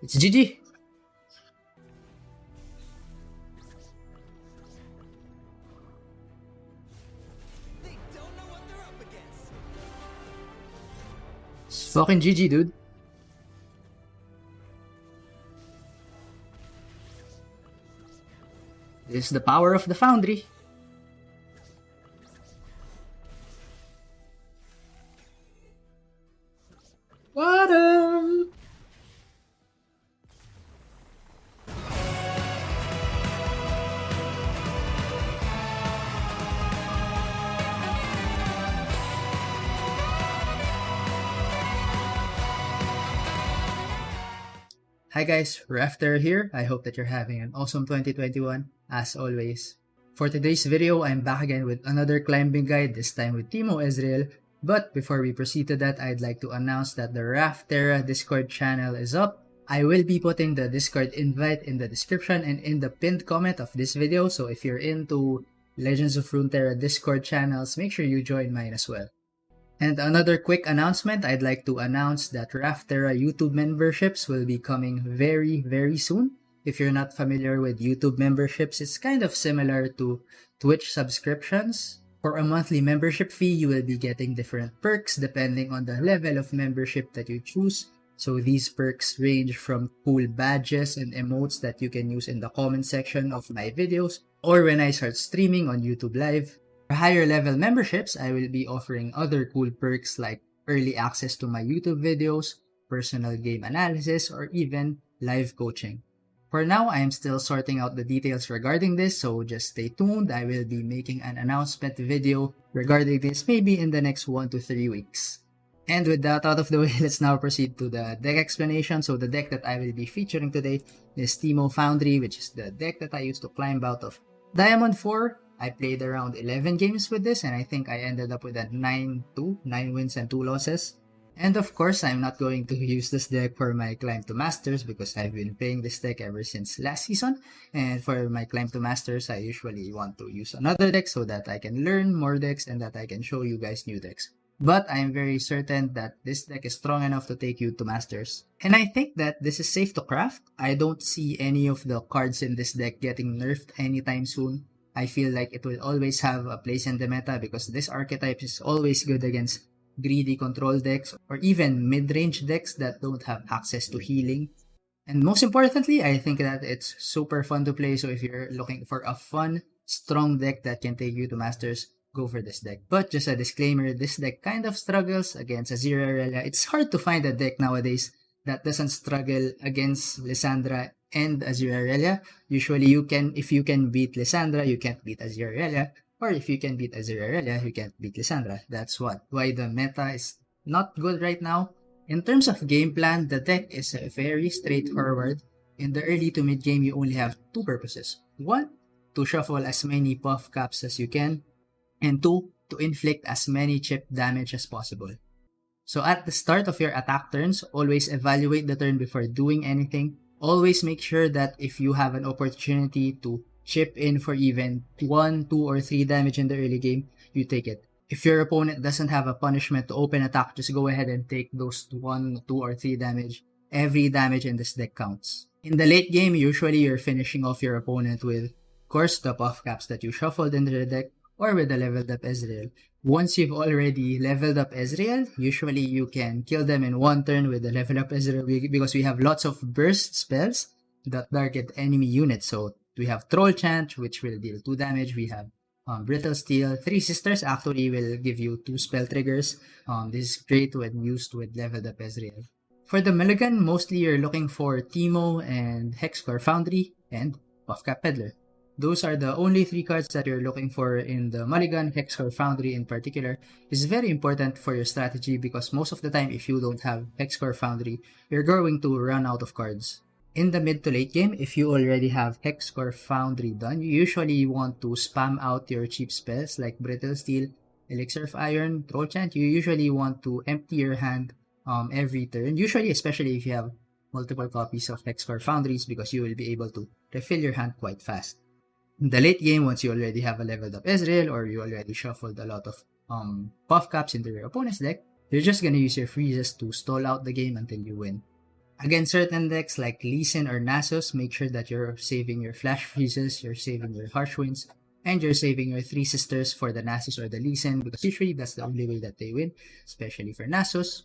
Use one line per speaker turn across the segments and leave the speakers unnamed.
It's GG.
They don't know what they're up against.
It's fucking GG, dude. This is the power of the Foundry. Bottom. Hi guys, Raphterra here. I hope that you're having an awesome 2021, as always. For today's video, I'm back again with another climbing guide, this time with Teemo Ezreal. But before we proceed to that, I'd like to announce that the Raphterra Discord channel is up. I will be putting the Discord invite in the description and in the pinned comment of this video, so if you're into Legends of Runeterra Discord channels, make sure you join mine as well. And another quick announcement, I'd like to announce that Raphterra YouTube memberships will be coming very soon. If you're not familiar with YouTube memberships, it's kind of similar to Twitch subscriptions. For a monthly membership fee, you will be getting different perks depending on the level of membership that you choose. So these perks range from cool badges and emotes that you can use in the comment section of my videos or when I start streaming on YouTube Live. For higher level memberships, I will be offering other cool perks like early access to my YouTube videos, personal game analysis, or even live coaching. For now, I am still sorting out the details regarding this, so just stay tuned. I will be making an announcement video regarding this maybe in the next 1 to 3 weeks. And with that out of the way, let's now proceed to the deck explanation. So the deck that I will be featuring today is Teemo Foundry, which is the deck that I used to climb out of Diamond 4. I played around 11 games with this and I think I ended up with a 9-2, 9 wins and 2 losses. And of course, I'm not going to use this deck for my climb to Masters because I've been playing this deck ever since last season. And for my climb to Masters, I usually want to use another deck so that I can learn more decks and that I can show you guys new decks. But I'm very certain that this deck is strong enough to take you to Masters. And I think that this is safe to craft. I don't see any of the cards in this deck getting nerfed anytime soon. I feel like it will always have a place in the meta because this archetype is always good against greedy control decks or even mid-range decks that don't have access to healing. And most importantly, I think that it's super fun to play, so if you're looking for a fun, strong deck that can take you to Masters, go for this deck. But just a disclaimer, this deck kind of struggles against Azir Irelia. It's hard to find a deck nowadays that doesn't struggle against Lissandra and Azir Irelia. Usually you can, if you can beat Lissandra, you can't beat Azir Irelia. Or if you can beat Azir Irelia, you can't beat Lissandra. That's why the meta is not good right now. In terms of game plan, the deck is very straightforward. In the early to mid game, you only have 2 purposes. 1, to shuffle as many buff caps as you can. And 2, to inflict as many chip damage as possible. So at the start of your attack turns, always evaluate the turn before doing anything. Always make sure that if you have an opportunity to chip in for even 1, 2, or 3 damage in the early game, you take it. If your opponent doesn't have a punishment to open attack, just go ahead and take those 1, 2, or 3 damage. Every damage in this deck counts. In the late game, usually you're finishing off your opponent with, of course, the buff caps that you shuffled into the deck, or with the leveled up Ezreal. Once you've already leveled up Ezreal, usually you can kill them in 1 turn with the level up Ezreal because we have lots of burst spells that target enemy units. So we have Troll Chant, which will deal 2 damage. We have Brittle Steel. 3 Sisters actually will give you 2 spell triggers. This is great when used with leveled up Ezreal. For the Mulligan, mostly you're looking for Teemo and Hexcore Foundry and Puffcap Peddler. Those are the only 3 cards that you're looking for in the Mulligan. Hexcore Foundry in particular is very important for your strategy because most of the time if you don't have Hexcore Foundry, you're going to run out of cards. In the mid to late game, if you already have Hexcore Foundry done, you usually want to spam out your cheap spells like Brittle Steel, Elixir of Iron, Troll Chant. You usually want to empty your hand every turn, usually especially if you have multiple copies of Hexcore Foundries because you will be able to refill your hand quite fast. In the late game, once you already have a leveled up Ezreal or you already shuffled a lot of buff caps into your opponent's deck, you're just gonna use your freezes to stall out the game until you win. Against certain decks like Lee Sin or Nasus, make sure that you're saving your Flash Freezes, you're saving your Harsh Winds, and you're saving your Three Sisters for the Nasus or the Lee Sin, because usually that's the only way that they win, especially for Nasus.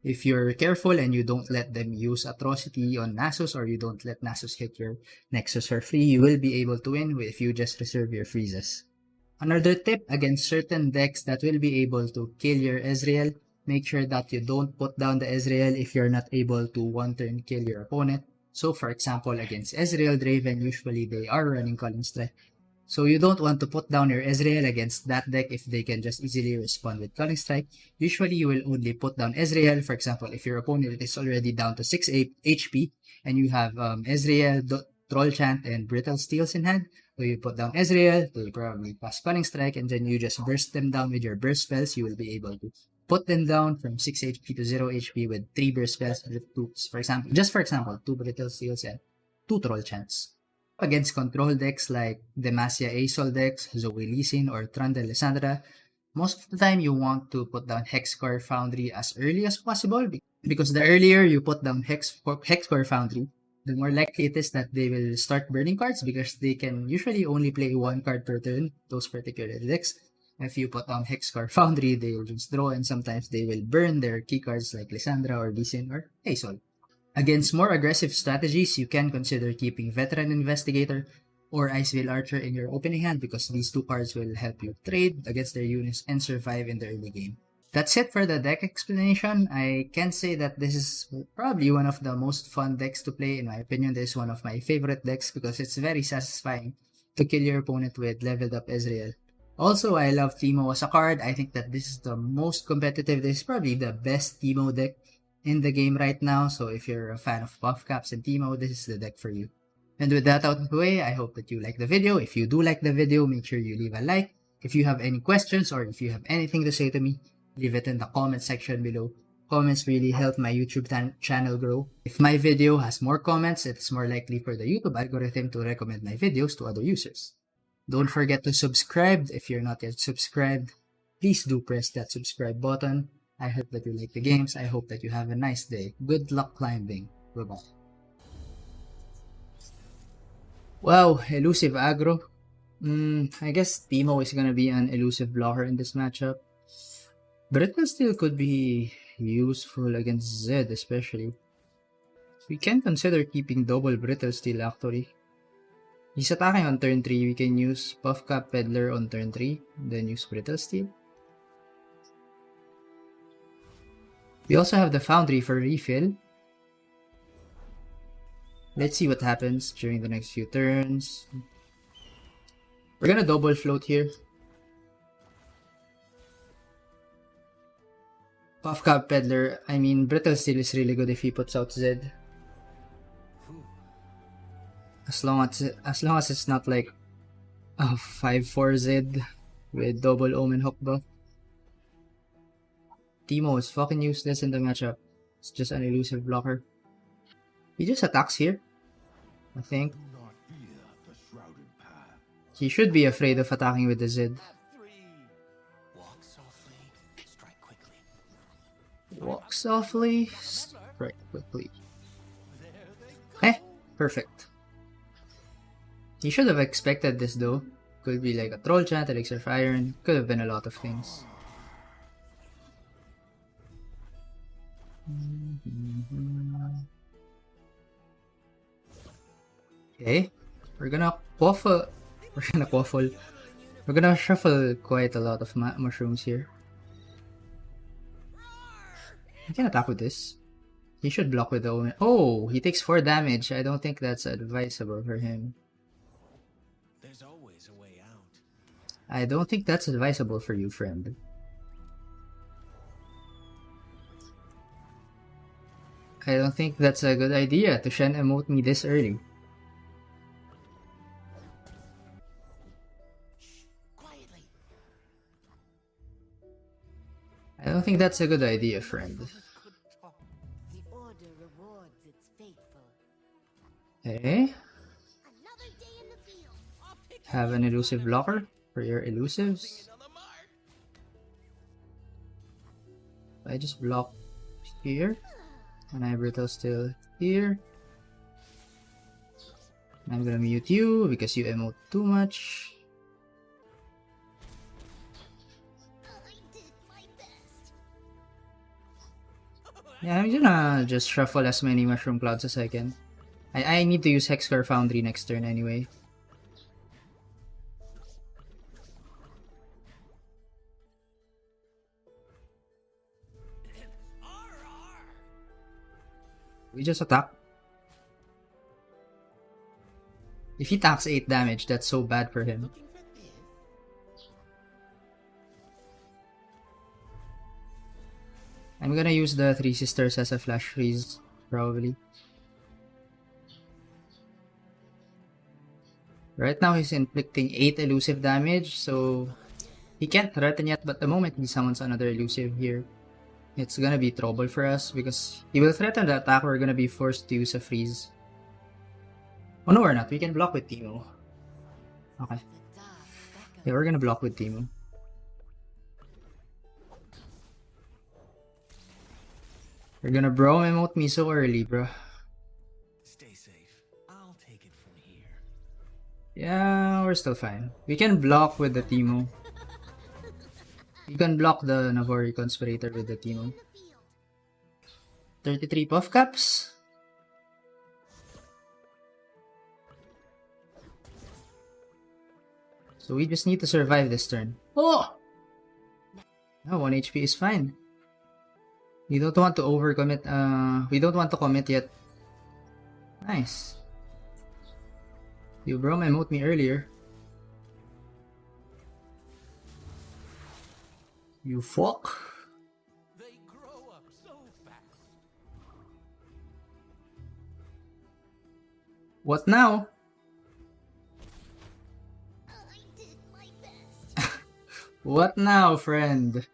If you're careful and you don't let them use Atrocity on Nasus, or you don't let Nasus hit your Nexus for free, you will be able to win if you just reserve your freezes. Another tip against certain decks that will be able to kill your Ezreal, make sure that you don't put down the Ezreal if you're not able to one-turn kill your opponent. So for example, against Ezreal Draven, usually they are running Calling Strike. So you don't want to put down your Ezreal against that deck if they can just easily respond with Calling Strike. Usually you will only put down Ezreal. For example, if your opponent is already down to 6 HP and you have Ezreal, Troll Chant, and Brittle Steels in hand, so you put down Ezreal, they probably pass Calling Strike, and then you just burst them down with your burst spells. You will be able to put them down from 6 HP to 0 HP with 3 burst spells with 2, for example, 2 Brittle Steels and 2 Troll Chants. Against control decks like Demacia Azul decks, Zoe Lee Sin, or Trundle Lissandra, most of the time you want to put down Hexcore Foundry as early as possible, because the earlier you put down Hexcore Foundry, the more likely it is that they will start burning cards, because they can usually only play 1 card per turn, those particular decks. If you put down Hexcore Foundry, they will just draw, and sometimes they will burn their key cards like Lissandra or Lee Sin or Azul. Against more aggressive strategies, you can consider keeping Veteran Investigator or Iceveil Archer in your opening hand, because these 2 cards will help you trade against their units and survive in the early game. That's it for the deck explanation. I can say that this is probably one of the most fun decks to play. In my opinion, this is one of my favorite decks because it's very satisfying to kill your opponent with leveled up Ezreal. Also, I love Teemo as a card. I think that this is the most competitive. This is probably the best Teemo deck in the game right now. So if you're a fan of Puffcaps and Teemo, this is the deck for you. And with that out of the way, I hope that you like the video. If you do like the video, make sure you leave a like. If you have any questions or if you have anything to say to me, leave it in the comment section below. Comments really help my YouTube channel grow. If my video has more comments, it's more likely for the YouTube algorithm to recommend my videos to other users. Don't forget to subscribe if you're not yet subscribed. Please do press that subscribe button. I hope that you like the games. I hope that you have a nice day. Good luck climbing. Bye-bye. Wow, elusive aggro. I guess Teemo is gonna be an elusive blocker in this matchup. Brittle Steel could be useful against Zed especially. We can consider keeping double Brittle Steel actually. He's attacking on turn 3, we can use Puffcap Peddler on turn 3, then use Brittle Steel. We also have the Foundry for refill. Let's see what happens during the next few turns. We're gonna double float here. Puffcap Peddler, I mean Brittle Steel is really good if he puts out Zed. As long as it's not like a 5-4 Zed with double Omen Hook buff. Teemo is fucking useless in the matchup. It's just an elusive blocker. He just attacks here, I think. He should be afraid of attacking with the Zed.
Walk softly, strike quickly.
Walk softly, strike quickly. Eh, perfect. He should have expected this though. Could be like a Troll Chant, Elixir of Iron, could have been a lot of things. Okay, we're gonna shuffle quite a lot of mushrooms here. He can attack with this. He should block with the Omen. Oh, he takes 4 damage. I don't think that's advisable for him.
There's always a way out.
I don't think that's advisable for you, friend. I don't think that's a good idea to Shen emote me this early.
Quietly.
I don't think that's a good idea, friend.
The order rewards its faithful.
Okay.
Another day in the field.
I'll pick
Have an elusive blocker for your elusives.
on the mark.
I just block here. And Brutal still here. I'm gonna mute you because you emote too much.
I did my best.
Yeah, I'm gonna just shuffle as many Mushroom Clouds as I can. I need to use Hexcore Foundry next turn anyway. We just attack. If he taps 8 damage, that's so bad for him.
Looking for this?
I'm gonna use the Three Sisters as a flash freeze, probably. Right now he's inflicting 8 elusive damage, so he can't threaten yet, but the moment he summons another elusive here, it's gonna be trouble for us because he will threaten the attack, we're gonna be forced to use a freeze. Oh no, we're not. We can block with Teemo. Okay.
The dark beckons.
Yeah, we're gonna block with Teemo. We're gonna bro emote me so early, bro.
Stay safe. I'll take it from here.
Yeah, we're still fine. We can block with the Teemo. You can block the Navori Conspirator with the Teemo.
In the field.
33 Puffcaps. So we just need to survive this turn. Oh! No, 1 HP is fine. We don't want to overcommit. We don't want to commit yet. Nice. You bro emote me earlier. You fuck.
They grow up so fast.
What now?
I did my best.
What now, friend?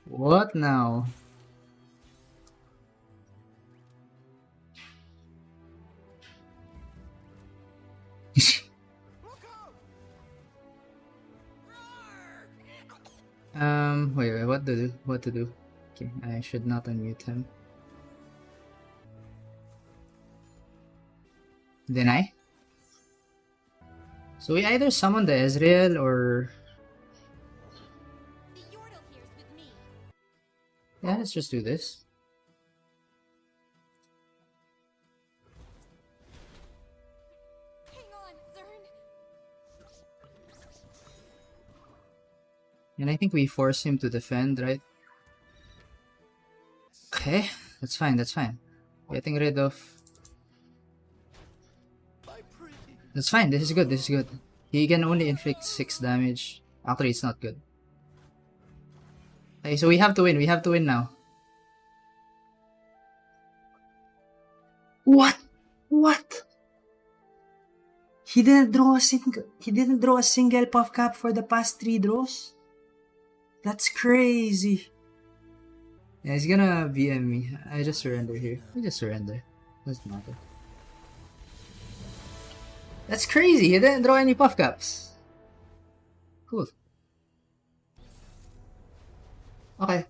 What now?
Look out!
Wait, what to do? What to do? Okay, I should not unmute him. Deny? So we either summon the Ezreal or...
The Giorno here's with me.
Yeah, let's just do this.
Hang on, Zern.
And I think we force him to defend, right? Okay, that's fine, that's fine. Getting rid of...
My pretty.
That's fine, this is good, this is good. He can only inflict 6 damage. Actually, it's not good. Okay, so we have to win now. What? What? He didn't draw a single puff cap for the past 3 draws? That's crazy. Yeah, he's gonna BM me. I just surrender here. I just surrender. Doesn't matter. That's crazy. He didn't draw any puff caps. Cool. Okay.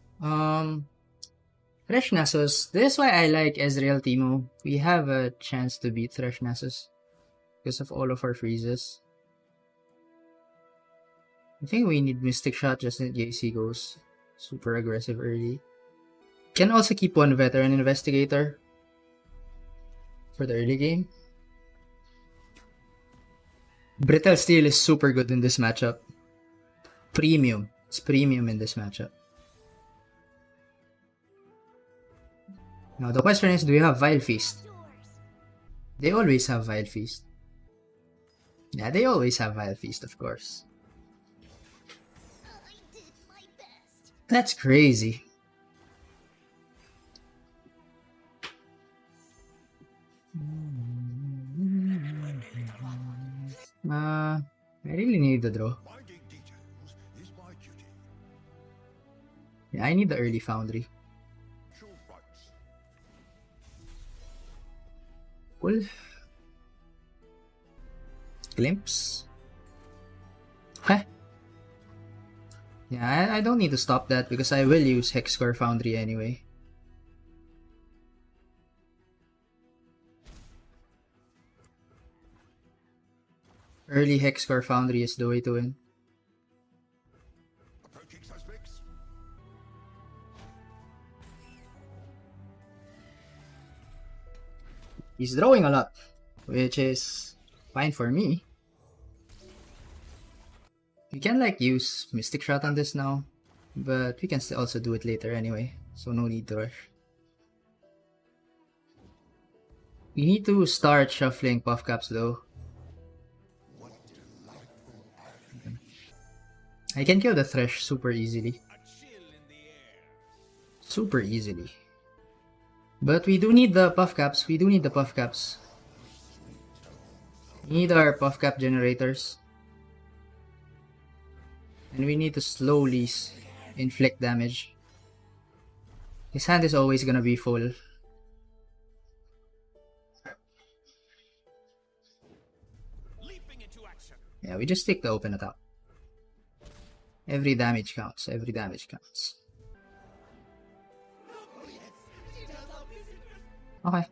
Thresh Nasus. This is why I like Ezreal Teemo. We have a chance to beat Thresh Nasus because of all of our freezes. I think we need Mystic Shot just in case he goes super aggressive early. Can also keep one Veteran Investigator for the early game. Brittle Steel is super good in this matchup. Premium. It's premium in this matchup. Now the question is, do you have Vile Feast?
Doors.
They always have Vile Feast. Yeah, they always have Vile Feast, of course.
I did my best.
That's crazy. I really need the draw.
Finding details is my duty.
Yeah, I need the early Foundry.
Show rights.
Cool. Glimpse. Okay. Yeah, I don't need to stop that because I will use Hexcore Foundry anyway. Early Hexcore Foundry is the way to win.
Approaching suspects.
He's drawing a lot, which is fine for me. We can like use Mystic Shot on this now, but we can also do it later anyway, so no need to rush. We need to start shuffling Puffcaps though. I can kill the Thresh super easily. Super easily. But we do need the Puffcaps. We do need the Puffcaps. We need our Puffcap generators. And we need to slowly inflict damage. His hand is always gonna be full.
Leaping into action.
Yeah, we just take the open attack. Every damage counts. Every damage counts. Okay.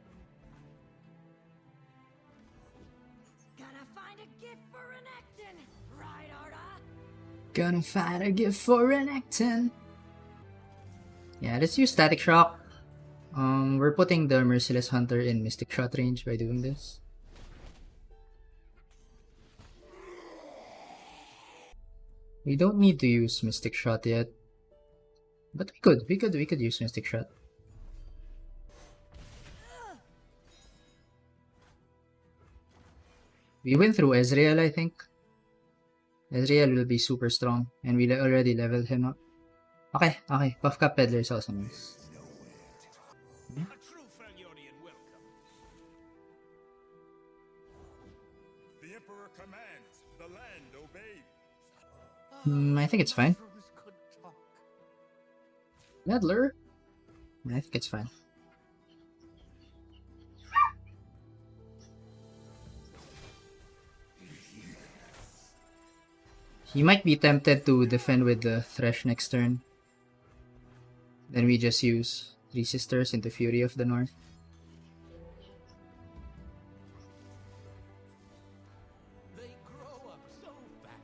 Gonna find a gift for Renekton, right, Arda?
Gonna find a gift for Renekton. Yeah, let's use Static Shock. We're putting the Merciless Hunter in Mystic Shot range by doing this. We don't need to use Mystic Shot yet. But we could use Mystic Shot. We win through Ezreal, I think. Ezreal will be super strong, and we already leveled him up. Okay, okay. Puffcap Peddler is also nice.
A true Fagnonian welcome. The Emperor commands, the land obeys.
I think it's fine. Peddler? I think it's fine. He might be tempted to defend with the Thresh next turn. Then we just use Three Sisters into Fury of the North.
They grow up so fast.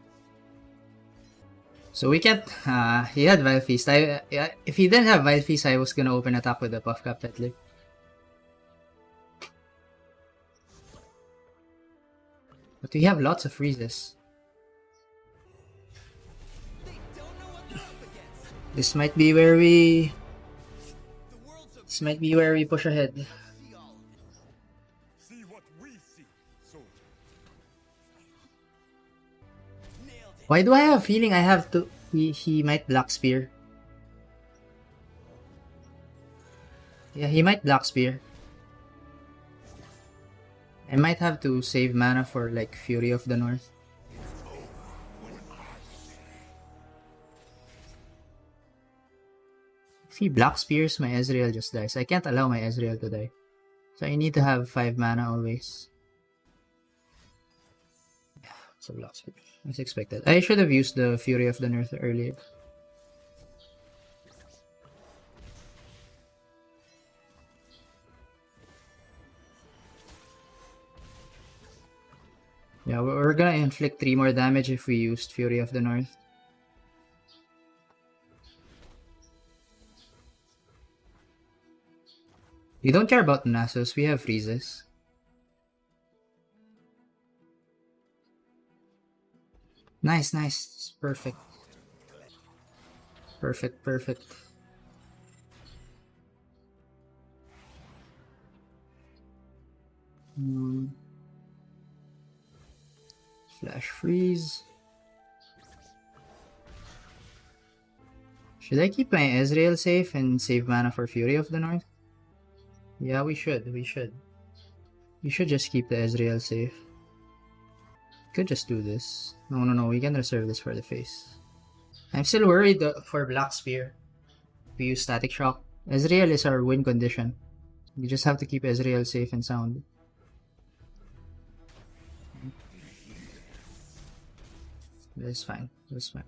So we can't. He had Vile Feast. If he didn't have Vile Feast, I was gonna open attack with the Puffcap Peddler. But we have lots of freezes.
They don't know what they're up against.
This might be where we.
The world's a
This might be where we push ahead.
see all of it. See what we see, soldier. Nailed it.
Why do I have a feeling I have to? He might Black Spear. Yeah, he might Black Spear. I might have to save mana for like Fury of the North. If he Black Spears, my Ezreal just dies. I can't allow my Ezreal to die. So I need to have 5 mana always. Yeah, it's a Black Spear. As expected. I should have used the Fury of the North earlier. Yeah, we're gonna inflict 3 more damage if we used Fury of the North. We don't care about Nasus, we have freezes. Nice, nice. Perfect. Perfect, perfect. Flash freeze. Should I keep my Ezreal safe and save mana for Fury of the North? Yeah, we should. We should. We should just keep the Ezreal safe. Could just do this. No. We can reserve this for the face. I'm still worried for Black Spear. We use Static Shock. Ezreal is our win condition. We just have to keep Ezreal safe and sound. This is fine. This is fine.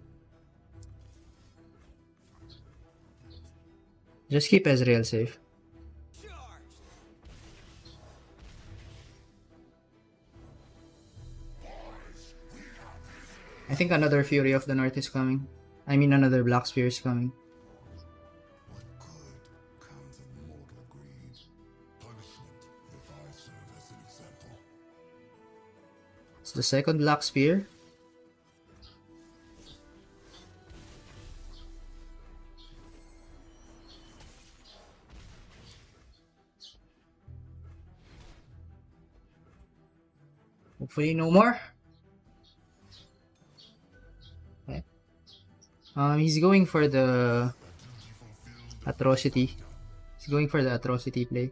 Just keep Ezreal safe. I think another Fury of the North is coming. I mean another Black Spear is coming.
What good comes of mortal greed? Punishment if I serve as an example.
It's the second Black Spear. Hopefully no more. Okay. He's going for the atrocity. He's going for the atrocity play.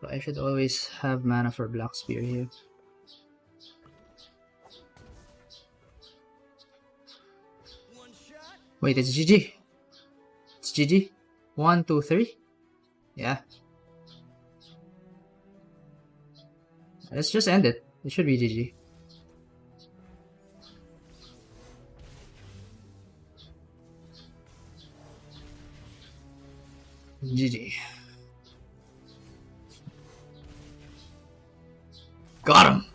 So I should always have mana for Black Spear here. Wait, it's GG. It's GG. 1, 2, 3. Yeah. Let's just end it. It should be GG. GG. Got him!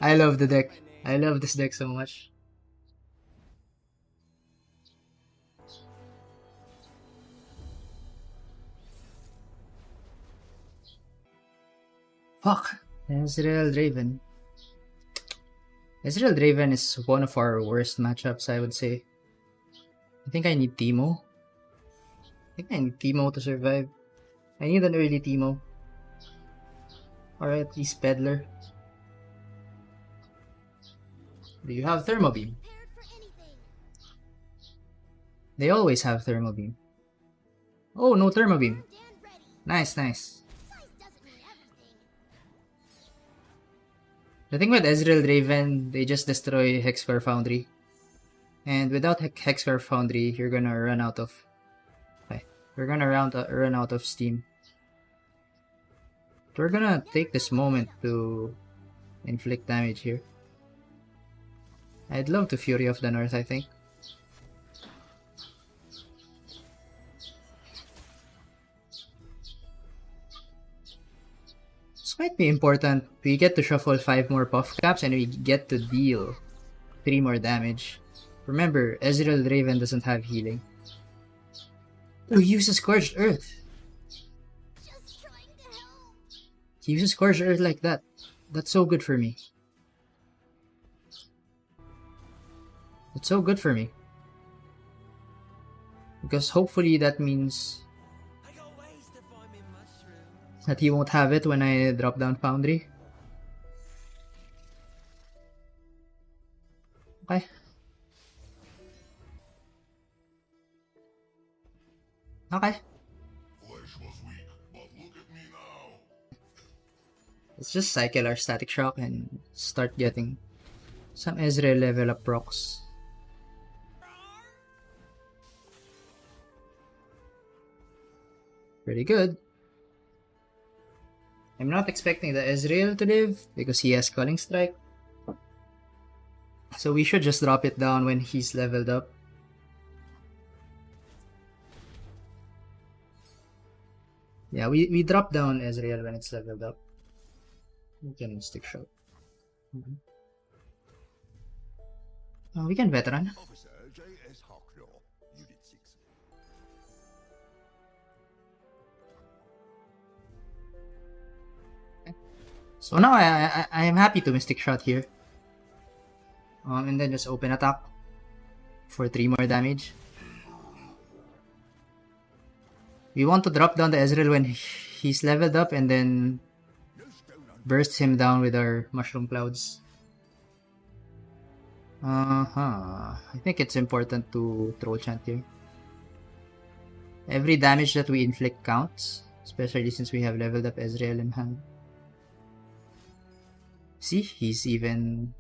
I love the deck. I love this deck so much. Fuck. Ezreal Draven. Ezreal Draven is one of our worst matchups, I would say. I think I need Teemo. I need Teemo to survive. I need an early Teemo. Or at least Peddler. Do you have Thermo Beam? They always have Thermo Beam. Oh, no Thermo Beam. Nice, nice. The thing with Ezreal Draven, they just destroy Hexcore Foundry. And without Hexcore Foundry, you're gonna run out of... Okay, you're gonna run out of steam. We're gonna take this moment to inflict damage here. I'd love to Fury of the North, I think. This might be important. We get to shuffle 5 more Puffcaps and we get to deal 3 more damage. Remember, Ezreal Draven doesn't have healing. Oh, he uses Scorched Earth. He uses Scorched Earth like that. That's so good for me. It's so good for me. Because hopefully that means that he won't have it when I drop down Foundry. Okay. Okay.
Flesh was weak, but look at me now.
Let's just cycle our Static Shock and start getting some Ezreal level up procs. Pretty good. I'm not expecting the Ezreal to live because he has Culling Strike. So we should just drop it down when he's leveled up. Yeah, we drop down Ezreal when it's leveled up. We can stick shot. Oh, we can veteran.
Officer J.S. Hawklaw, Unit 6.
So now I am happy to Mystic Shot here. And then just open attack for 3 more damage. We want to drop down the Ezreal when he's leveled up and then burst him down with our Mushroom Clouds. I think it's important to Troll Chant here. Every damage that we inflict counts, especially since we have leveled up Ezreal in hand. See, he's even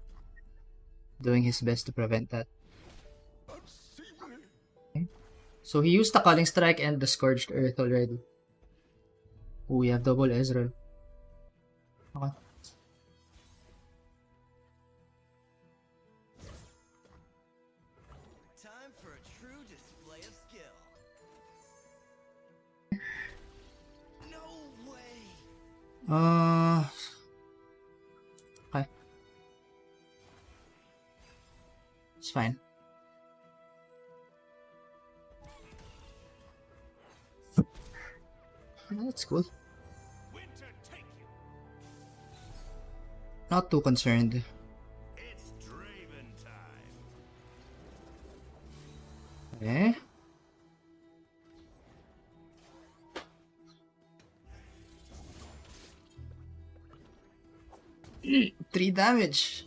doing his best to prevent that. Okay. So he used the Culling Strike and the Scourged Earth already. Oh, we have double Ezreal. Okay.
true display of skill. No way.
Okay. It's fine. That's cool.
Winter take you.
Not too concerned.
It's Draven time.
Eh? Three damage.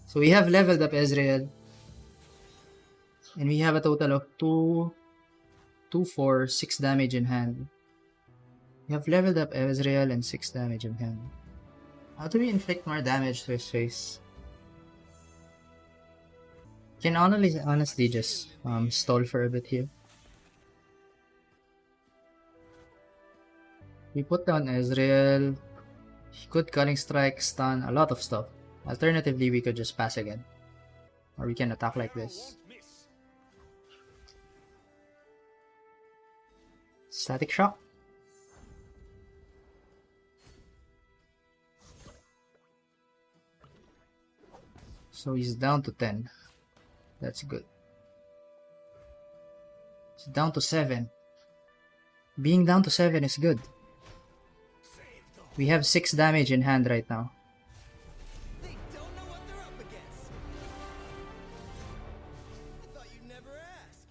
So we have leveled up Ezreal. And we have a total of 6 damage in hand. We have leveled up Ezreal and 6 damage in hand. How do we inflict more damage to his face? Can honestly just stall for a bit here. We put down Ezreal. He could Cutting Strike, stun, a lot of stuff. Alternatively, we could just pass again. Or we can attack like this. Static Shock. So he's down to 10. That's good. He's down to 7. Being down to 7 is good. We have 6 damage in hand right now.
They don't know what they're up against. I thought you'd never ask.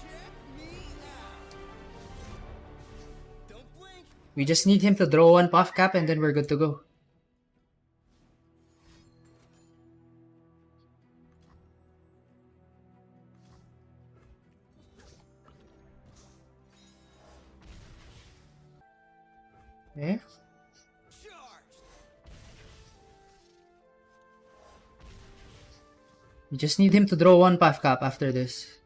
Check me out. Don't blink.
We just need him to draw one Puffcap and then we're good to go. Okay.
Charge.
We just need him to draw one Puffcap after this.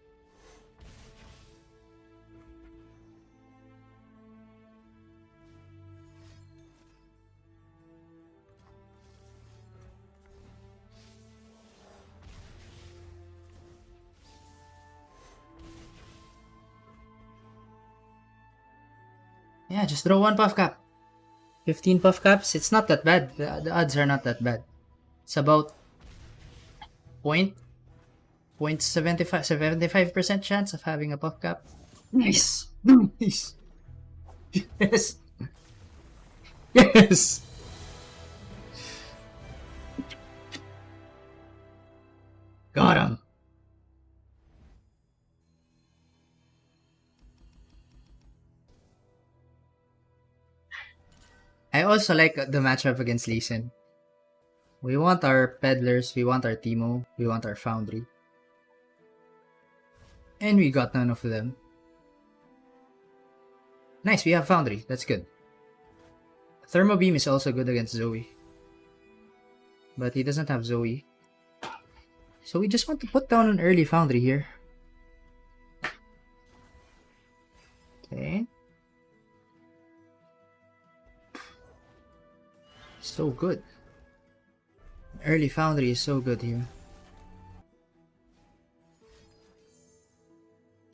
Yeah, just draw one Puffcap. 15 Puffcaps, it's not that bad. The odds are not that bad. It's about 75% chance of having a Puffcap. Nice! Nice! Yes! Yes! Got him! I also like the matchup against Lee Sin. We want our peddlers, we want our Teemo, we want our Foundry. And we got none of them. Nice, we have Foundry, that's good. Thermo Beam is also good against Zoe. But he doesn't have Zoe. So we just want to put down an early Foundry here. Okay. So good. Early Foundry is so good here.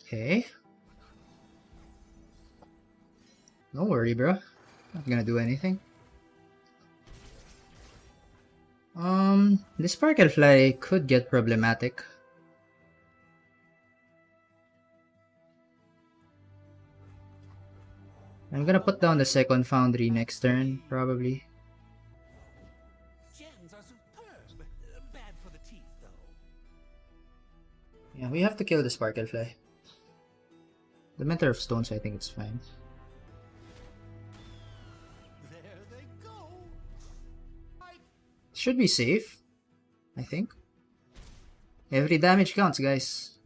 Okay. Don't worry, bro. Not gonna do anything. The Sparklefly could get problematic. I'm gonna put down the second Foundry next turn, probably.
Gems are superb. Bad for the teeth, though.
Yeah, we have to kill the Sparklefly. The Mentor of Stones, I think it's fine.
There they go.
Should be safe, I think. Every damage counts, guys.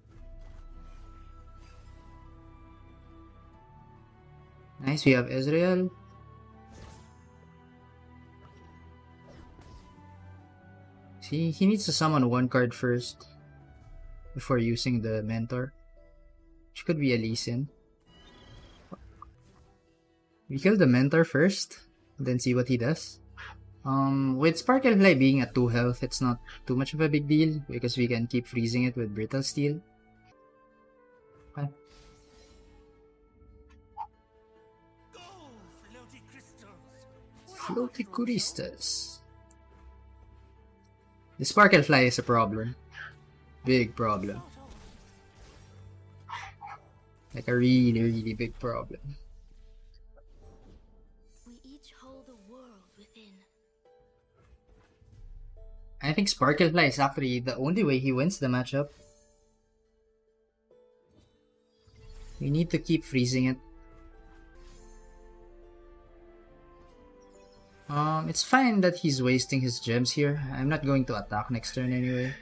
Nice, we have Ezreal. See, he needs to summon one card first before using the Mentor, which could be a Lee Sin. We kill the Mentor first, then see what he does. With Sparklefly being at 2 health, it's not too much of a big deal because we can keep freezing it with Brittle Steel. Okay.
Go, floaty crystals.
Floaty Crystals. The Sparklefly is a problem. Big problem. Like a really, really big problem.
We each hold a world within.
I think Sparklefly is actually the only way he wins the matchup. We need to keep freezing it. It's fine that he's wasting his gems here. I'm not going to attack next turn anyway.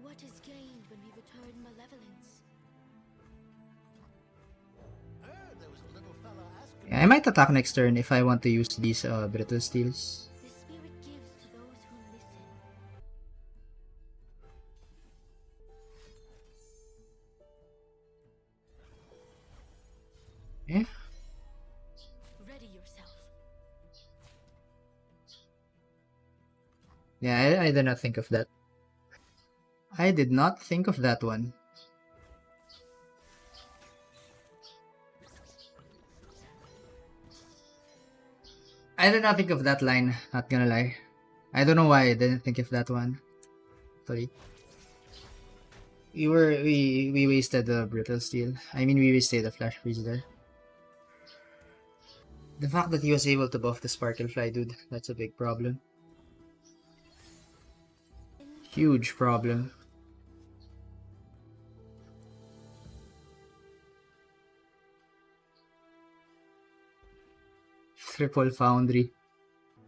What is gained when we return malevolence?
There was a little fella asking.
Yeah, I might attack next turn if I want to use these Brittle Steels.
The spirit gives to those who listen.
Yeah.
Ready yourself.
Yeah, I did not think of that. I did not think of that one. I did not think of that line, not gonna lie. I don't know why I didn't think of that one. Sorry. We wasted the Brittle Steel. I mean, we wasted the Flash Freeze there. The fact that he was able to buff the Sparklefly, dude, that's a big problem. Huge problem. Triple Foundry.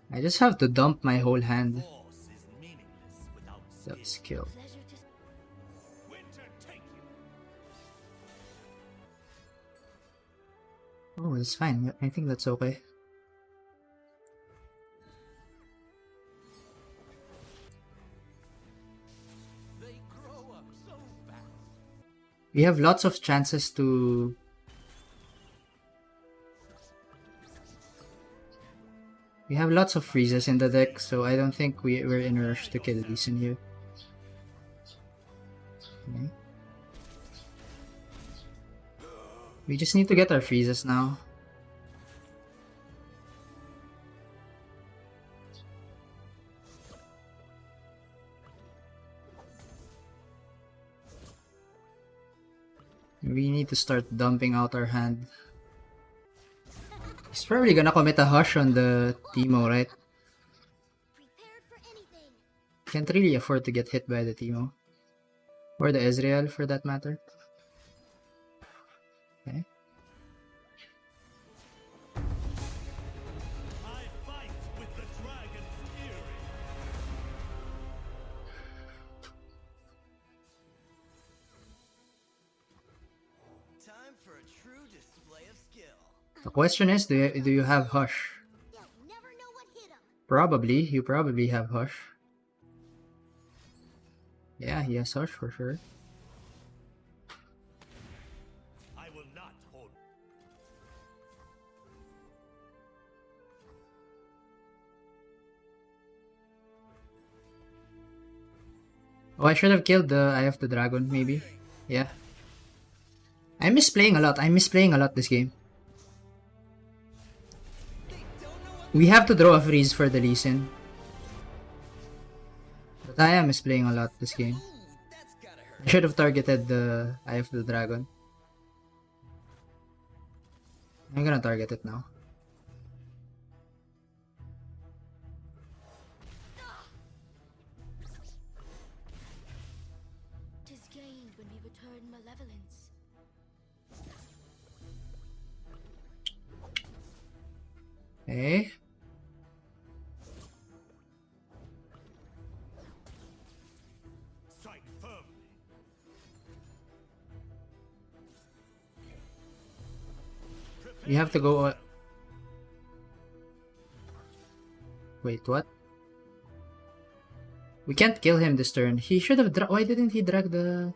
I just have to dump my whole hand.
Force is meaningless without
That
skill.
skill.
Pleasure to
Winter take you.
Oh, it's fine. I think that's okay.
They grow up so fast.
We have lots of chances to... We have lots of freezes in the deck, so I don't think we're in a rush to kill Lee Sin here. Okay. We just need to get our freezes now. We need to start dumping out our hand. He's probably gonna commit a hush on the Teemo, right?
prepared for anything.
Can't really afford to get hit by the Teemo. Or the Ezreal, for that matter. Okay.
I fight with the dragon's fury. Time for a true display of skill.
The question is, do you have hush?
They'll never know what hit them.
Probably, you probably have hush. Yeah, he has hush for sure.
I will not hold.
Oh, I should have killed the Eye of the Dragon, maybe. Yeah. I'm misplaying a lot. I'm misplaying a lot this game. We have to draw a freeze for the Lee Sin. But I am misplaying a lot this game.
That's gotta hurt.
I should have targeted the Eye of the Dragon. I'm gonna target it now.
Tis gained when we return malevolence.
Okay.
Strike firmly.
We have to go... Wait, what? We can't kill him this turn. He should have... Why didn't he drag the...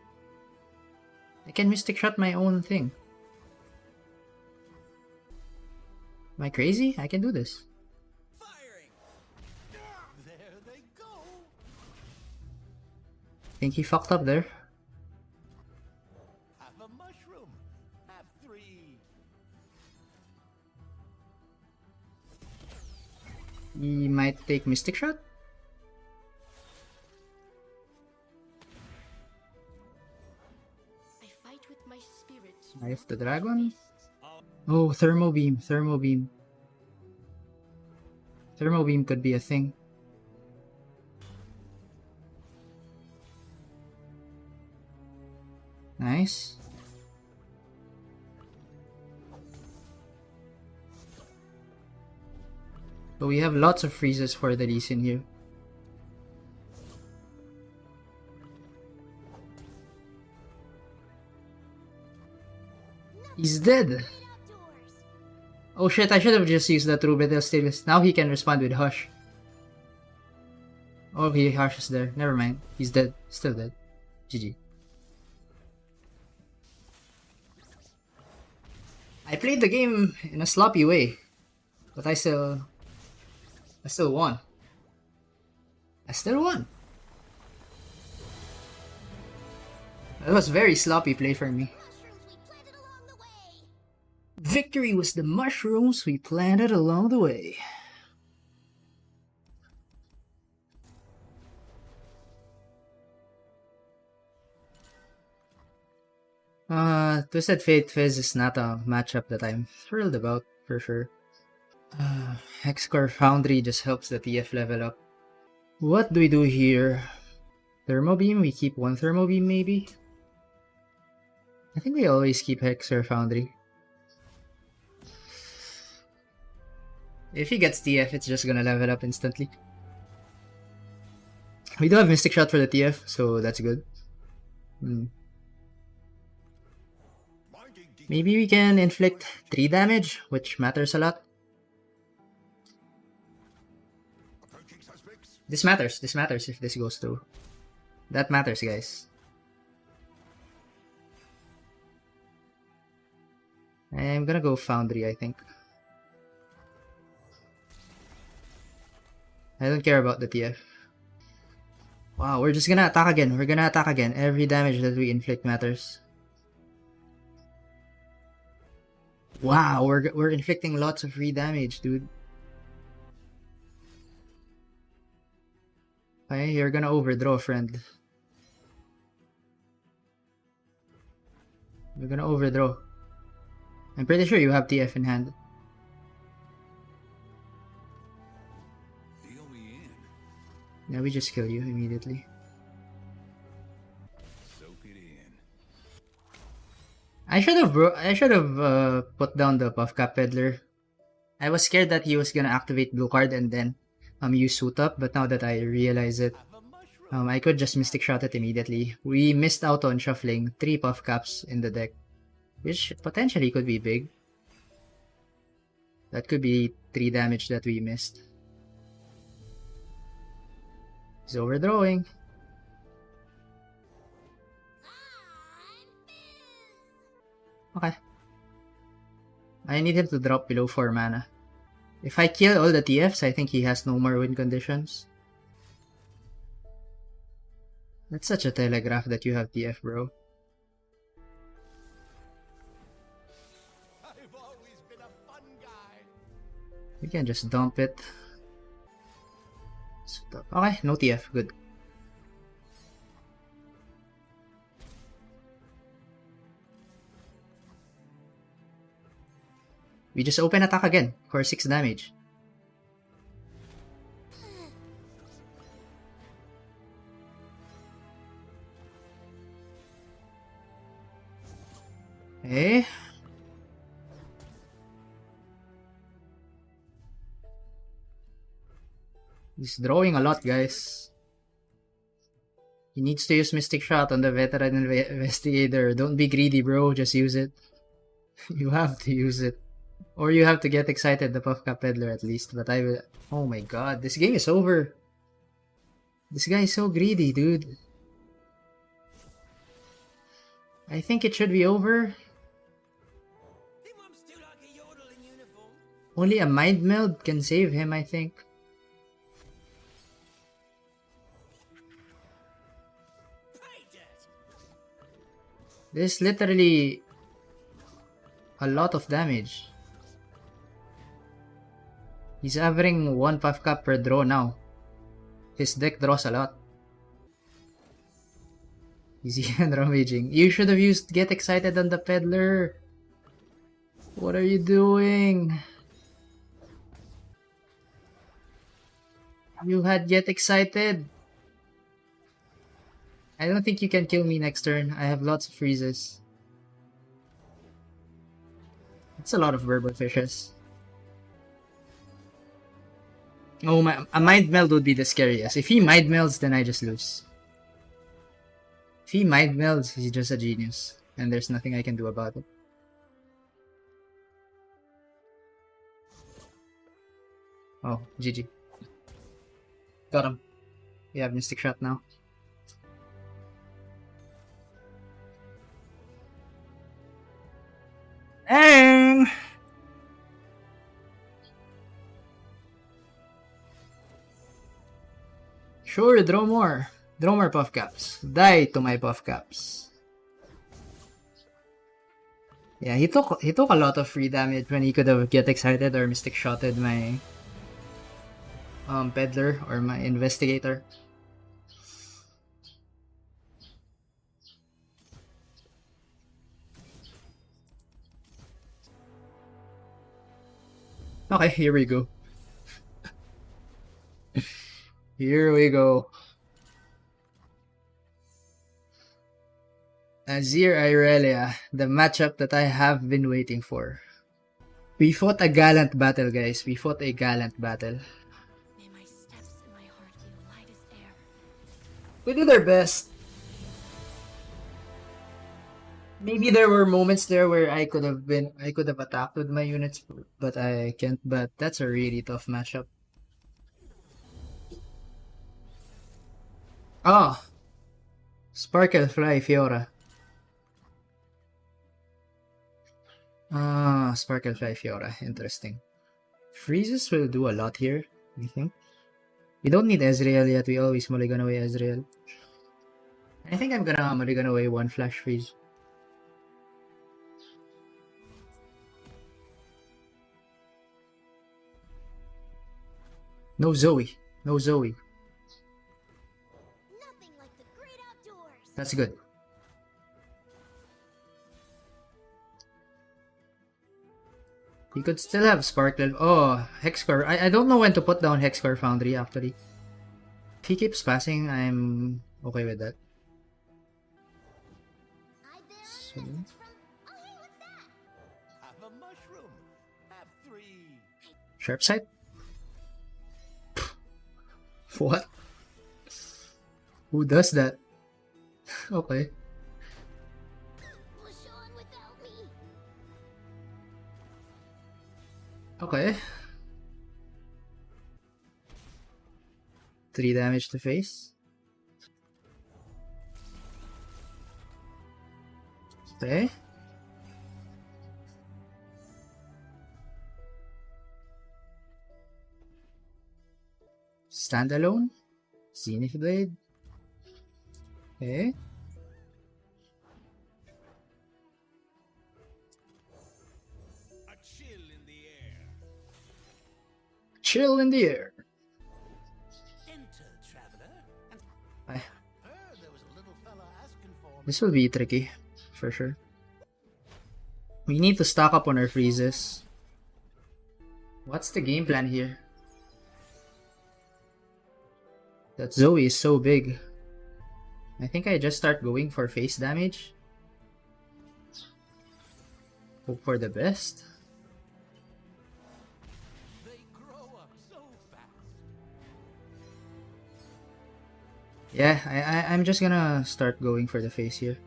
I can Mystic Shot my own thing. Am I crazy? I can do this.
Firing. There they go.
Think he fucked up there.
Have a mushroom. Have 3.
He might take Mystic Shot.
I fight with my spirits.
Knife the dragon. Oh, Thermo Beam. Thermo Beam. Thermo Beam could be a thing. Nice. So we have lots of freezes for the Lee Sin here. He's dead! Oh shit, I should have just used that Rubetel Stylus. Now he can respond with Hush. Oh, he Hushes there. Never mind. He's dead. Still dead. GG. I played the game in a sloppy way. But I still won. I still won. That was very sloppy play for me. Victory was the mushrooms we planted along the way. Twisted Fate Fizz is not a matchup that I'm thrilled about, for sure. Hexcore Foundry just helps the TF level up. What do we do here? Thermo Beam? We keep one Thermo Beam maybe? I think we always keep Hexcore Foundry. If he gets TF, it's just gonna level up instantly. We do have Mystic Shot for the TF, so that's good. Maybe we can inflict 3 damage, which matters a lot. This matters if this goes through. That matters, guys. I'm gonna go Foundry, I think. I don't care about the TF. Wow, we're just gonna attack again. We're gonna attack again. Every damage that we inflict matters. Wow, we're inflicting lots of free damage, dude. Okay, you're gonna overdraw, friend. You're gonna overdraw. I'm pretty sure you have TF in hand.
Deal me in.
Yeah, we just kill you immediately.
Soak it in.
I should have put down the Puffcap Peddler. I was scared that he was gonna activate blue card and then use Suit Up, but now that I realize it,
Have a mushroom.
I could just Mystic Shot it immediately. We missed out on shuffling 3 Puffcaps in the deck, which potentially could be big. That could be 3 damage that we missed. He's overdrawing. Okay. I need him to drop below 4 mana. If I kill all the TFs, I think he has no more win conditions. That's such a telegraph that you have TF, bro.
I've always been a fun guy.
We can just dump it. Okay, no TF, good. We just open attack again for 6 damage. Okay. He's drawing a lot, guys. He needs to use Mystic Shot on the Veteran Investigator. Don't be greedy, bro. Just use it. You have to use it. Or you have to get excited, the Puffcap Peddler at least. But I will... Oh my god, this game is over. This guy is so greedy, dude. I think it should be over.
Hey, Mom, still like a yodel in uniform.
Only a mind meld can save him, I think. This is literally a lot of damage. He's averaging 1 Puffcap per draw now. His deck draws a lot. He's even rummaging. You should have used Get Excited on the Peddler. What are you doing? You had Get Excited. I don't think you can kill me next turn. I have lots of freezes. It's a lot of verbal fishes. Oh my, a mind meld would be the scariest. If he mind melds, then I just lose. If he mind melds, he's just a genius. And there's nothing I can do about it. Oh, GG. Got him. We have Mystic Shot now. And sure, draw more. Draw more Puffcaps. Die to my Puffcaps. Yeah, he took a lot of free damage when he could have Get Excited or Mystic Shotted my Peddler or my Investigator. Okay, here we go. Here we go. Azir Irelia, the matchup that I have been waiting for. We fought a gallant battle, guys. We fought a gallant battle.
May my steps and my heart be light as air.
We did our best. Maybe there were moments there where I could have attacked with my units, but I can't. But that's a really tough matchup. Ah, Sparklefly Fiora. Ah, Sparklefly Fiora. Interesting. Freezes will do a lot here, I think. We don't need Ezreal yet. We always mulligan away Ezreal. I think I'm gonna mulligan away one Flash Freeze. No Zoe. No Zoe.
Nothing like the great outdoors.
That's good. You could still have Sparkle. Oh, Hexcore. I don't know when to put down Hexcore Foundry actually. If he keeps passing, I'm okay with that.
I bear a
So,
message from. Oh hey, what's that?
Have a mushroom. Have 3.
Sharp Sight? What? Who does that? Okay.
Push on without me.
Okay. 3 damage to face. Okay. Standalone. Zenith Blade. Okay.
A chill in the air.
Chill in the air.
Enter, traveler. And
I,
heard there was a little fella asking for me.
this will be tricky, for sure. We need to stock up on our freezes. What's the game plan here? That Zoe is so big. I think I just start going for face damage. Hope for the best.
They grow up so fast.
Yeah, I'm just gonna start going for the face here.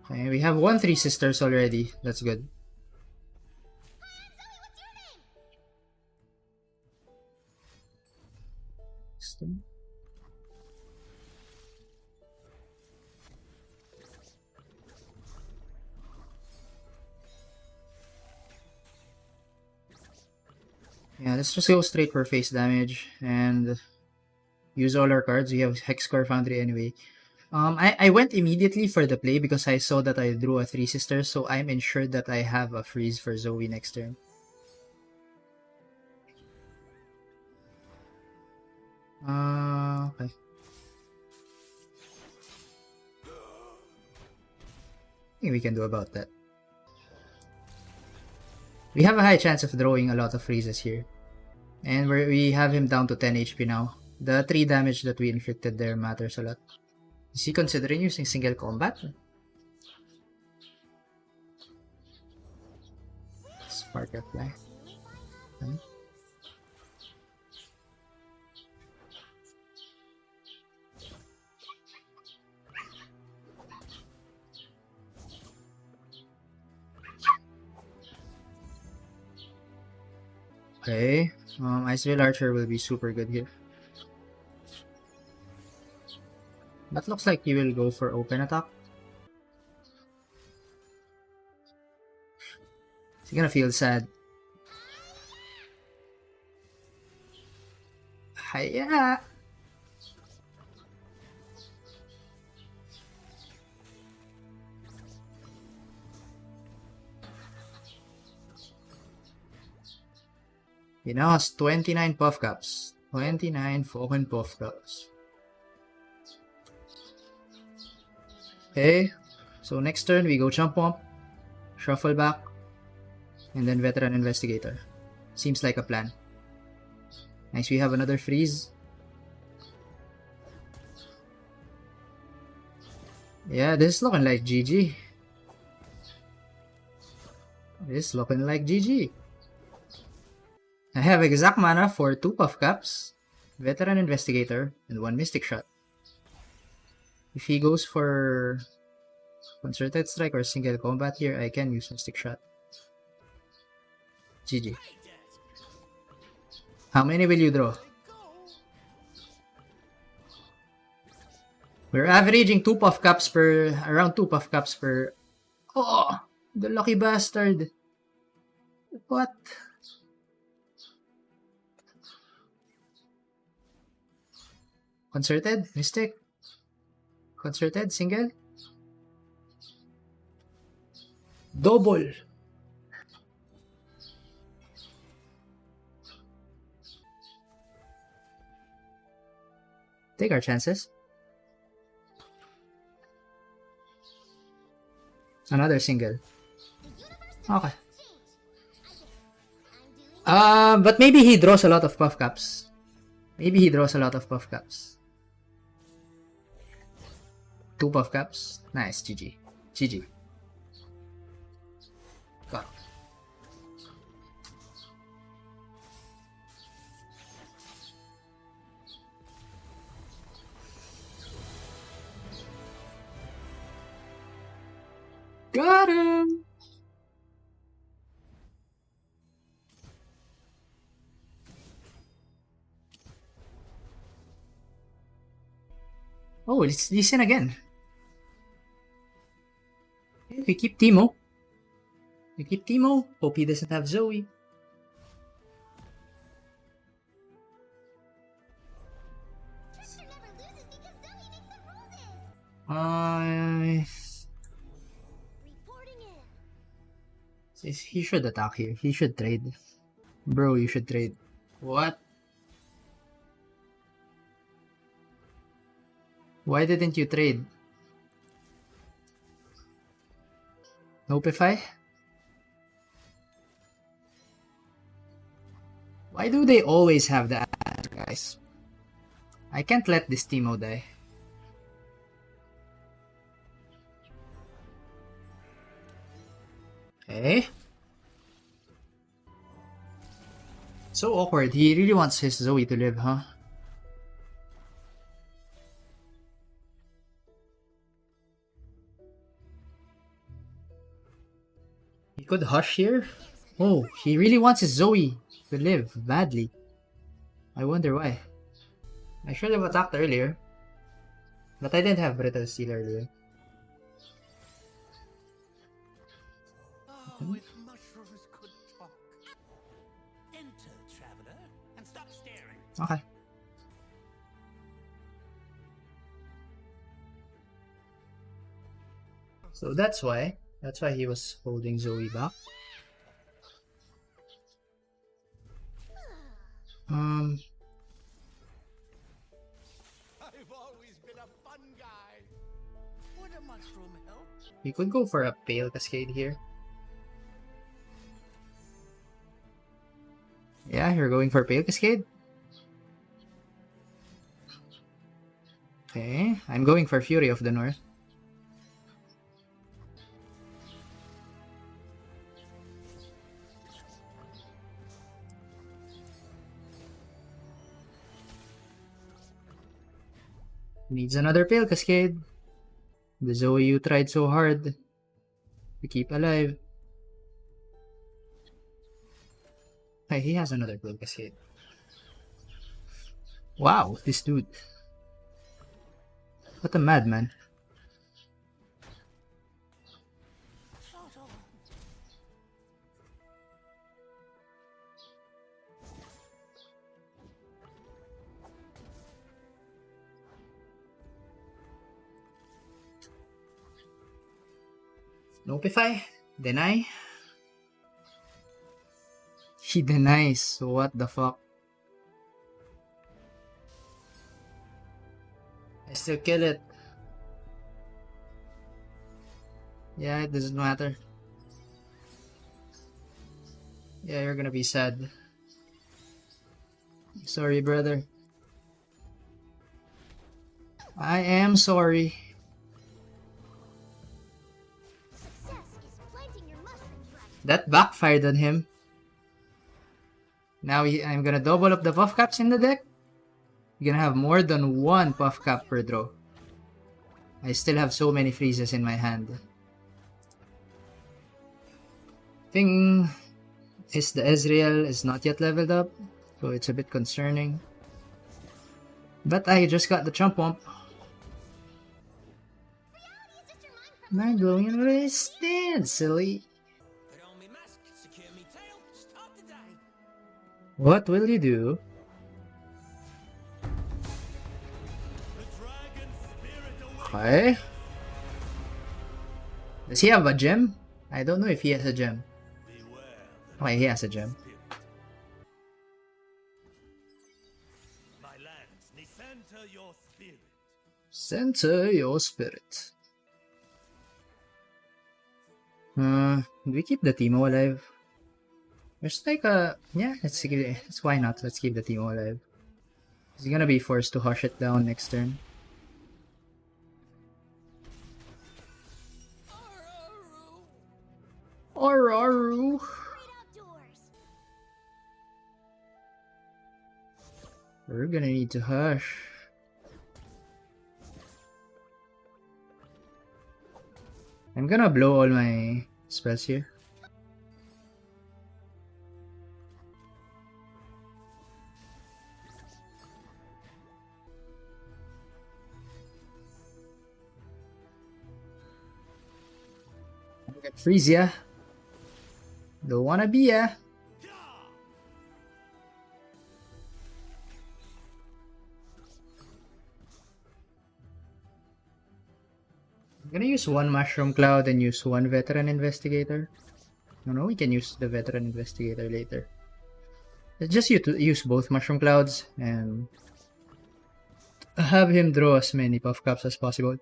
Okay, we have 1 3 sisters already. That's good. System. Yeah, let's just go straight for face damage and use all our cards. We have Hexcore Foundry anyway. I went immediately for the play because I saw that I drew a 3 sisters, so I'm ensured that I have a freeze for Zoe next turn. Okay. I think we can do about that. We have a high chance of drawing a lot of freezes here. And we have him down to 10 HP now. The 3 damage that we inflicted there matters a lot. Is he considering using single combat? Sparklefly. Okay, Iceveil Archer will be super good here. That looks like he will go for open attack. He's gonna feel sad. Hiya! He now has 29 Puffcaps. 29 fucking Puffcaps. Okay, so next turn we go Chump Pump, Shuffle back, and then Veteran Investigator. Seems like a plan. Nice, we have another freeze. Yeah, this is looking like GG. This is looking like GG. I have exact mana for 2 Puffcaps, Veteran Investigator, and 1 Mystic Shot. If he goes for Concerted Strike or Single Combat here, I can use Mystic Shot. GG. How many will you draw? We're averaging 2 Puffcaps per... around 2 Puffcaps per... Oh! The lucky bastard! What? Concerted? Mystic? Concerted? Single? Double! Take our chances. Another single. Okay. But maybe he draws a lot of Puffcaps. Maybe he draws a lot of Puffcaps. 2 Puffcaps. Nice, GG. GG. Got it. Got him! Oh, it's Lee Sin again. We keep Teemo. We keep Teemo. Hope he doesn't have Zoe. He should attack here. He should trade. Bro, you should trade. What? Why didn't you trade? Notify? Why do they always have that, guys? I can't let this Teemo die. Okay. So awkward. He really wants his Zoe to live, huh? He could hush here? Oh, he really wants his Zoe to live badly. I wonder why. I should have attacked earlier. But I didn't have Brittle Steel earlier.
Oh, if mushrooms could talk. Enter, traveler.
Okay. So that's why he was holding Zoe back.
I've always been a fun guy. Would a mushroom help?
He could go for a Pale Cascade here. Yeah, you're going for Pale Cascade? Okay, I'm going for Fury of the North. Needs another Pale Cascade. The Zoe you tried so hard to keep alive. Hey, he has another Pale Cascade. Wow, this dude. What a madman. Notify? Deny? He denies. What the fuck? I still kill it. Yeah, it doesn't matter. Yeah, you're gonna be sad. Sorry, brother. I am sorry. That backfired on him. Now I'm gonna double up the Puffcaps in the deck. You're gonna have more than one Puffcap per draw. I still have so many freezes in my hand. Thing is the Ezreal is not yet leveled up, so it's a bit concerning. But I just got the Chump Wump. Mind blowing in resistance, silly. What will you do? Okay. Does he have a gem? I don't know if he has a gem. Okay, he has a gem. Center your spirit. Do we keep the Teemo alive? There's like a... yeah, why not? Let's keep the Teemo alive. He's gonna be forced to hush it down next turn. Araru. We're gonna need to hush. I'm gonna blow all my spells here. Freeze ya. Don't wanna be ya. I'm gonna use one Mushroom Cloud and use one Veteran Investigator. No, we can use the Veteran Investigator later. Let's just use both Mushroom Clouds and have him draw as many Puffcaps as possible.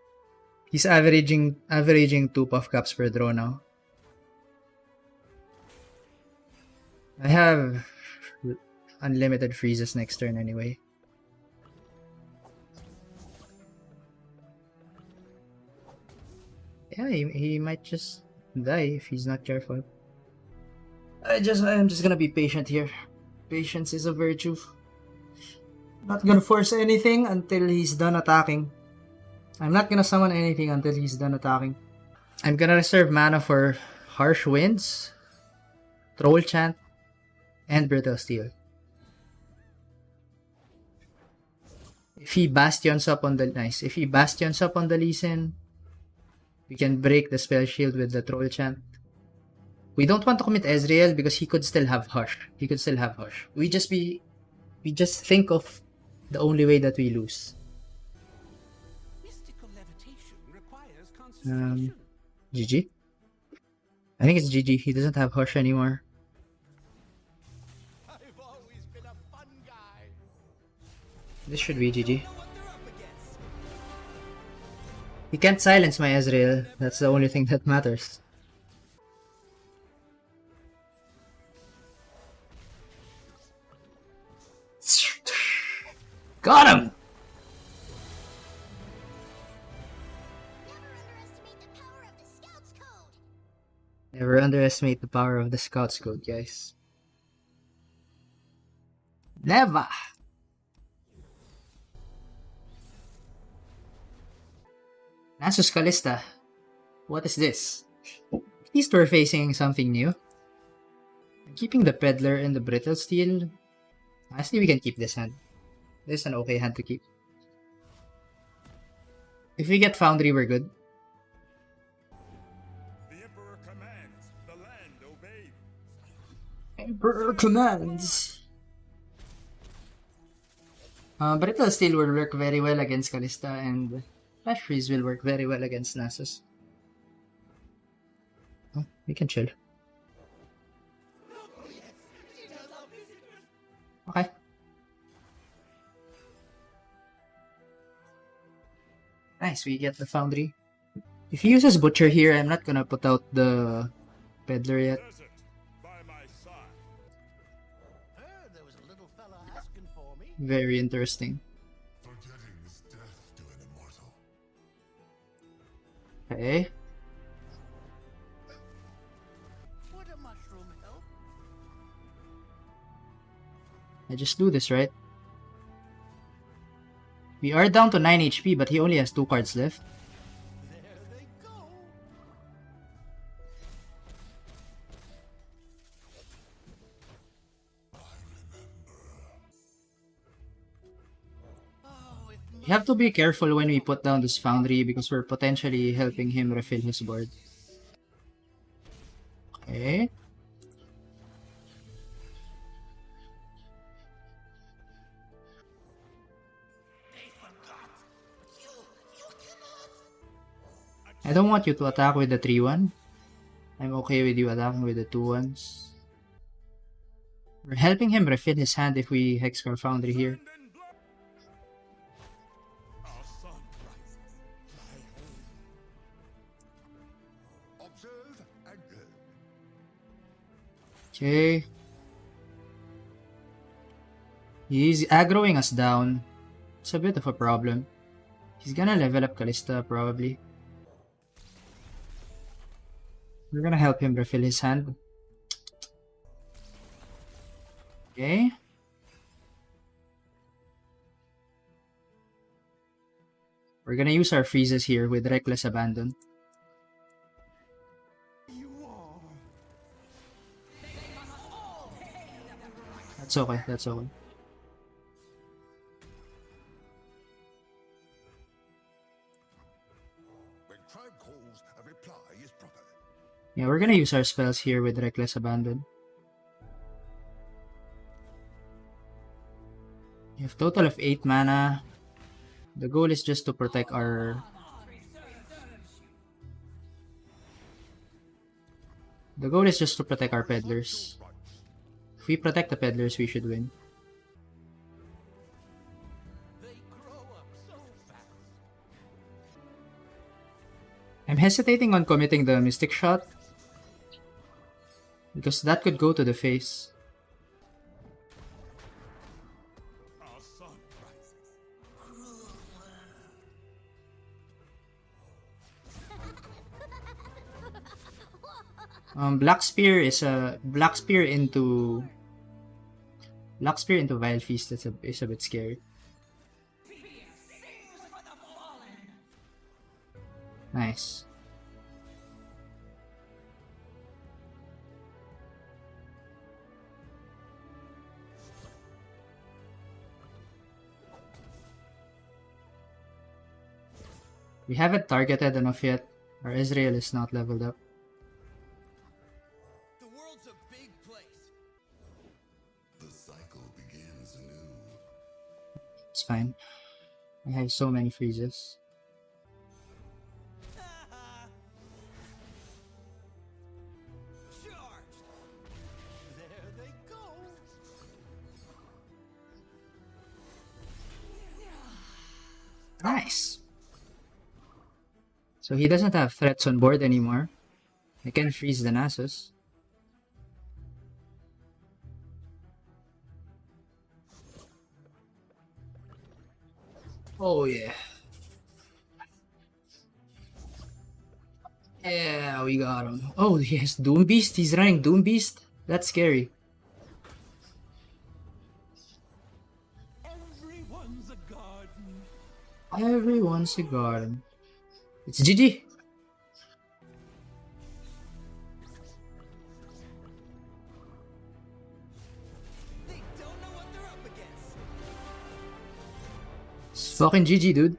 He's averaging 2 Puffcaps per draw now. I have unlimited freezes next turn anyway. Yeah, he might just die if he's not careful. I'm just gonna be patient here. Patience is a virtue. Not gonna force anything until he's done attacking. I'm not gonna summon anything until he's done attacking. I'm gonna reserve mana for Harsh Winds, Troll Chant, and Brittle Steel. If he bastions up on the Lee Sin, we can break the spell shield with the Troll Chant. We don't want to commit Ezreal because he could still have Hush. We just be we just think of the only way that we lose.
Mystical levitation requires
Um,
concentration.
GG? I think it's GG. He doesn't have Hush anymore.
I've always been a fun guy.
This should be GG.
Know what they're up against.
He can't silence my Ezreal. That's the only thing that matters. Got him!
Never underestimate the power of the Scout's Code.
Never underestimate the power of the Scouts Code, guys. Never! Nasus Kalista. What is this? At least we're facing something new. Keeping the Peddler and the Brittle Steel. Honestly, we can keep this hand. This is an okay hand to keep. If we get Foundry, we're good.
The Emperor commands, the land obeys.
Emperor commands! Brittle Steel will work very well against Kalista, and Flash Freeze will work very well against Nasus. Oh, we can chill. Okay. Nice, we get the Foundry. If he uses Butcher here, I'm not gonna put out the Peddler yet.
Desert by my side.
Heard there was a little fella asking for me.
Very interesting.
Forgetting is death to an immortal.
Okay.
Would a mushroom help?
I just do this, right? We are down to 9 HP, but he only has 2 cards left.
There they go. Oh, if
We have to be careful when we put down this Foundry because we're potentially helping him refill his board. Okay. I don't want you to attack with the 3-1. I'm okay with you attacking with the 2-1s. We're helping him refill his hand if we Hexcore Foundry here.
Our sun rises. Observe and go.
Okay. He's aggroing us down. It's a bit of a problem. He's gonna level up Kalista probably. We're gonna help him refill his hand. Okay. We're gonna use our freezes here with Reckless Abandon. That's okay, that's okay.
When tribe calls, a reply is proper.
Yeah, we're gonna use our spells here with Reckless Abandon. We have total of 8 mana. The goal is just to protect our... The goal is just to protect our peddlers. If we protect the peddlers, we should win.
they grow up so fast.
I'm hesitating on committing the Mystic Shot. Because that could go to the face.
Our sun rises.
Black Spear is a Black Spear into Vile Feast. Is a bit scary. Nice. We haven't targeted enough yet. Our Ezreal is not leveled up.
The world's a big place.
The cycle begins anew.
fine. I have so many freezes.
Charged. There they go.
Nice! So he doesn't have threats on board anymore. I can freeze the Nasus. Oh yeah. Yeah, we got him. Oh yes, Doom Beast. He's running Doom Beast. That's scary.
Everyone's a garden.
Everyone's a garden. It's GG.
They don't know what they're up against.
It's fucking GG, dude.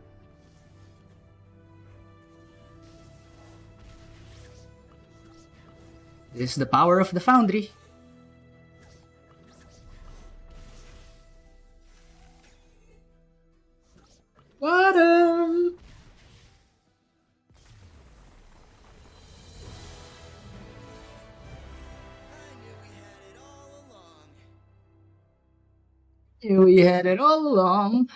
This is the power of the Foundry. Bottom.
I knew we had it all along.
Here we had it all along.